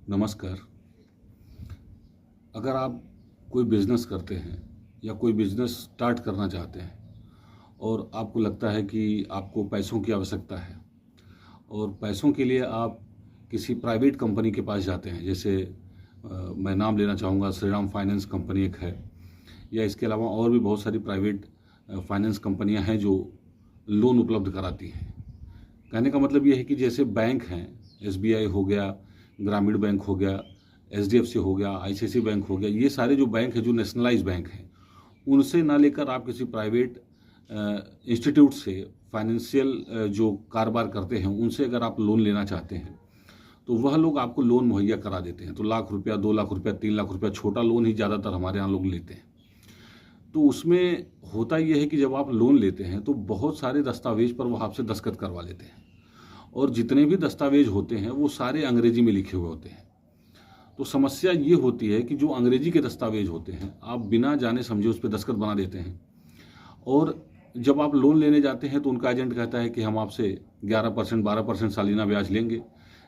नमस्कार। अगर आप कोई बिज़नेस करते हैं या कोई बिज़नेस स्टार्ट करना चाहते हैं और आपको लगता है कि आपको पैसों की आवश्यकता है और पैसों के लिए आप किसी प्राइवेट कंपनी के पास जाते हैं, जैसे मैं नाम लेना चाहूँगा, श्रीराम फाइनेंस कंपनी एक है, या इसके अलावा और भी बहुत सारी प्राइवेट फाइनेंस कंपनियां हैं जो लोन उपलब्ध कराती हैं। कहने का मतलब ये है कि जैसे बैंक हैं, एसबीआई हो गया, ग्रामीण बैंक हो गया, एचडीएफसी हो गया, आईसीआईसीआई बैंक हो गया, ये सारे जो बैंक हैं जो नेशनलाइज बैंक हैं, उनसे ना लेकर आप किसी प्राइवेट इंस्टीट्यूट से, फाइनेंशियल जो कारोबार करते हैं उनसे अगर आप लोन लेना चाहते हैं तो वह लोग आपको लोन मुहैया करा देते हैं। तो लाख रुपया, 2 लाख रुपया, 3 लाख रुपया, छोटा लोन ही ज़्यादातर हमारे यहाँ लोग लेते हैं। तो उसमें होता यह है कि जब आप लोन लेते हैं तो बहुत सारे दस्तावेज पर वो आपसे दस्तखत करवा लेते हैं, और जितने भी दस्तावेज होते हैं वो सारे अंग्रेजी में लिखे हुए होते हैं। तो समस्या ये होती है कि जो अंग्रेजी के दस्तावेज होते हैं आप बिना जाने समझे उस पर दस्तखत बना देते हैं, और जब आप लोन लेने जाते हैं तो उनका एजेंट कहता है कि हम आपसे 11%, 12% सालाना ब्याज लेंगे,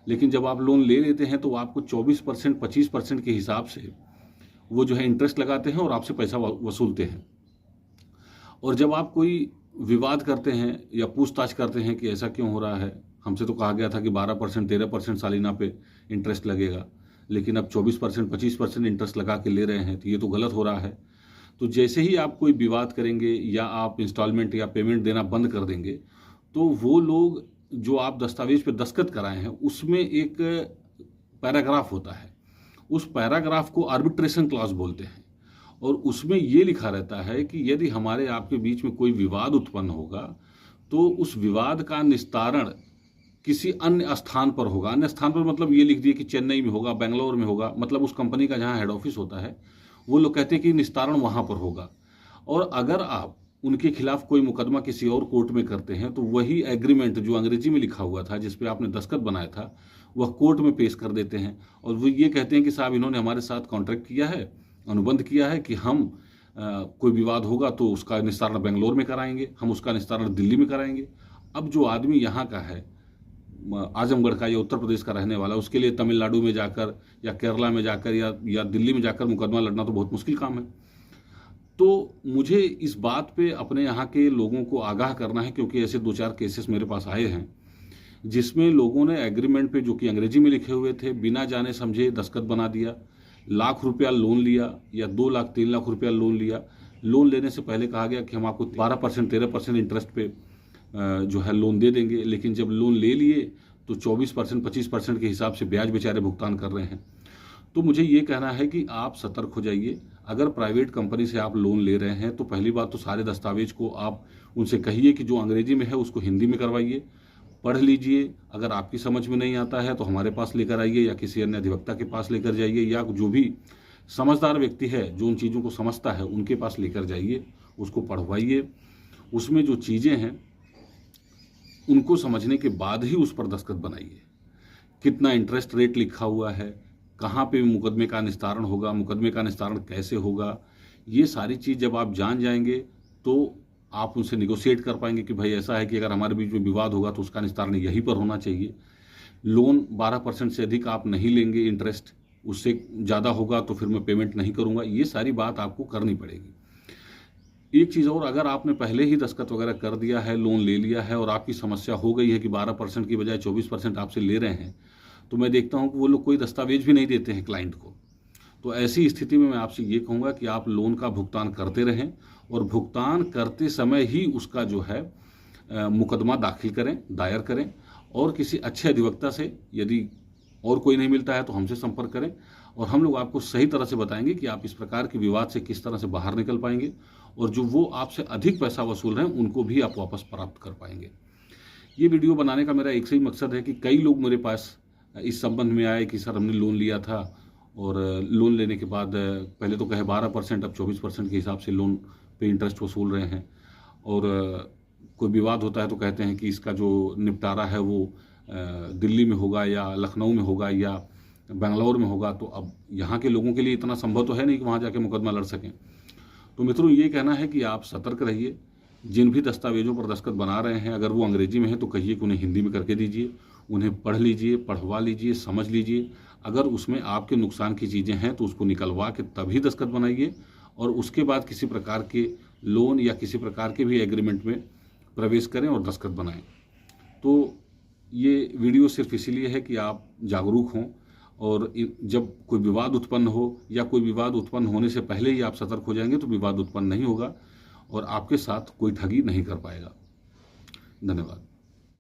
लेकिन जब आप लोन ले लेते हैं तो आपको 24%, 25% के हिसाब से वो जो है इंटरेस्ट लगाते हैं और आपसे पैसा वसूलते हैं। और जब आप कोई विवाद करते हैं या पूछताछ करते हैं कि ऐसा क्यों हो रहा है, हमसे तो कहा गया था कि 12%, 13% सालाना पे इंटरेस्ट लगेगा, लेकिन अब 24%, 25% इंटरेस्ट लगा के ले रहे हैं, तो ये तो गलत हो रहा है। तो जैसे ही आप कोई विवाद करेंगे या आप इंस्टॉलमेंट या पेमेंट देना बंद कर देंगे, तो वो लोग जो आप दस्तावेज पे दस्तखत कराए हैं उसमें एक पैराग्राफ होता है, उस पैराग्राफ को आर्बिट्रेशन क्लॉज बोलते हैं, और उसमें ये लिखा रहता है कि यदि हमारे आपके बीच में कोई विवाद उत्पन्न होगा तो उस विवाद का निस्तारण किसी अन्य स्थान पर होगा। अन्य स्थान पर मतलब ये लिख दिए कि चेन्नई में होगा, बेंगलोर में होगा, मतलब उस कंपनी का जहाँ हेड ऑफिस होता है वो लोग कहते हैं कि निस्तारण वहाँ पर होगा। और अगर आप उनके खिलाफ कोई मुकदमा किसी और कोर्ट में करते हैं तो वही एग्रीमेंट जो अंग्रेजी में लिखा हुआ था, जिस पे आपने दस्तखत बनाया था, वह कोर्ट में पेश कर देते हैं, और वो ये कहते हैं कि साहब इन्होंने हमारे साथ कॉन्ट्रैक्ट किया है, अनुबंध किया है कि हम कोई विवाद होगा तो उसका निस्तारण बेंगलोर में कराएंगे, हम उसका निस्तारण दिल्ली में कराएंगे। अब जो आदमी यहाँ का है, आजमगढ़ का या उत्तर प्रदेश का रहने वाला, उसके लिए तमिलनाडु में जाकर या केरला में जाकर या दिल्ली में जाकर मुकदमा लड़ना तो बहुत मुश्किल काम है। तो मुझे इस बात पे अपने यहाँ के लोगों को आगाह करना है, क्योंकि ऐसे 2-4 केसेस मेरे पास आए हैं जिसमें लोगों ने एग्रीमेंट पे, जो कि अंग्रेजी में लिखे हुए थे, बिना जाने समझे दस्तखत बना दिया, लाख रुपया लोन लिया या 2 लाख 3 लाख रुपया लोन लिया। लोन लेने से पहले कहा गया कि हम आपको 12%, 13% इंटरेस्ट पे जो है लोन दे देंगे, लेकिन जब लोन ले लिए तो 24%, 25% के हिसाब से ब्याज बेचारे भुगतान कर रहे हैं। तो मुझे ये कहना है कि आप सतर्क हो जाइए। अगर प्राइवेट कंपनी से आप लोन ले रहे हैं तो पहली बात तो सारे दस्तावेज को आप उनसे कहिए कि जो अंग्रेजी में है उसको हिंदी में करवाइए, पढ़ लीजिए। अगर आपकी समझ में नहीं आता है तो हमारे पास लेकर आइए या किसी अन्य अधिवक्ता के पास लेकर जाइए, या जो भी समझदार व्यक्ति है जो उन चीज़ों को समझता है उनके पास लेकर जाइए, उसको पढ़वाइए। उसमें जो चीज़ें हैं उनको समझने के बाद ही उस पर दस्तखत बनाइए। कितना इंटरेस्ट रेट लिखा हुआ है, कहाँ पे मुकदमे का निस्तारण होगा, मुकदमे का निस्तारण कैसे होगा, ये सारी चीज़ जब आप जान जाएंगे तो आप उनसे निगोशिएट कर पाएंगे कि भाई ऐसा है कि अगर हमारे बीच में विवाद होगा तो उसका निस्तारण यहीं पर होना चाहिए। लोन 12% से अधिक आप नहीं लेंगे, इंटरेस्ट उससे ज़्यादा होगा तो फिर मैं पेमेंट नहीं करूँगा। ये सारी बात आपको करनी पड़ेगी। एक चीज़ और, अगर आपने पहले ही दस्तखत वगैरह कर दिया है, लोन ले लिया है और आपकी समस्या हो गई है कि 12% की बजाय 24% आपसे ले रहे हैं, तो मैं देखता हूं कि वो लोग कोई दस्तावेज भी नहीं देते हैं क्लाइंट को। तो ऐसी स्थिति में मैं आपसे ये कहूँगा कि आप लोन का भुगतान करते रहें, और भुगतान करते समय ही उसका जो है मुकदमा दाखिल करें, दायर करें, और किसी अच्छे अधिवक्ता से, यदि और कोई नहीं मिलता है तो हमसे संपर्क करें, और हम लोग आपको सही तरह से बताएंगे कि आप इस प्रकार के विवाद से किस तरह से बाहर निकल पाएंगे, और जो वो आपसे अधिक पैसा वसूल रहे हैं उनको भी आप वापस प्राप्त कर पाएंगे। ये वीडियो बनाने का मेरा एक से ही मकसद है कि कई लोग मेरे पास इस संबंध में आए कि सर हमने लोन लिया था, और लोन लेने के बाद पहले तो कहे 12%, अब 24% के हिसाब से लोन पे इंटरेस्ट वसूल रहे हैं, और कोई विवाद होता है तो कहते हैं कि इसका जो निपटारा है वो दिल्ली में होगा या लखनऊ में होगा या बेंगलोर में होगा। तो अब यहाँ के लोगों के लिए इतना संभव तो है नहीं कि वहाँ जाके मुकदमा लड़ सकें। तो मित्रों, ये कहना है कि आप सतर्क रहिए। जिन भी दस्तावेजों पर दस्तखत बना रहे हैं, अगर वो अंग्रेजी में है तो कहिए कि उन्हें हिंदी में करके दीजिए, उन्हें पढ़ लीजिए, पढ़वा लीजिए, समझ लीजिए। अगर उसमें आपके नुकसान की चीज़ें हैं तो उसको निकलवा के तभी दस्तखत बनाइए, और उसके बाद किसी प्रकार के लोन या किसी प्रकार के भी एग्रीमेंट में प्रवेश करें और दस्तखत बनाएं। तो ये वीडियो सिर्फ इसीलिए है कि आप जागरूक हों, और जब कोई विवाद उत्पन्न हो या कोई विवाद उत्पन्न होने से पहले ही आप सतर्क हो जाएंगे तो विवाद उत्पन्न नहीं होगा और आपके साथ कोई ठगी नहीं कर पाएगा। धन्यवाद।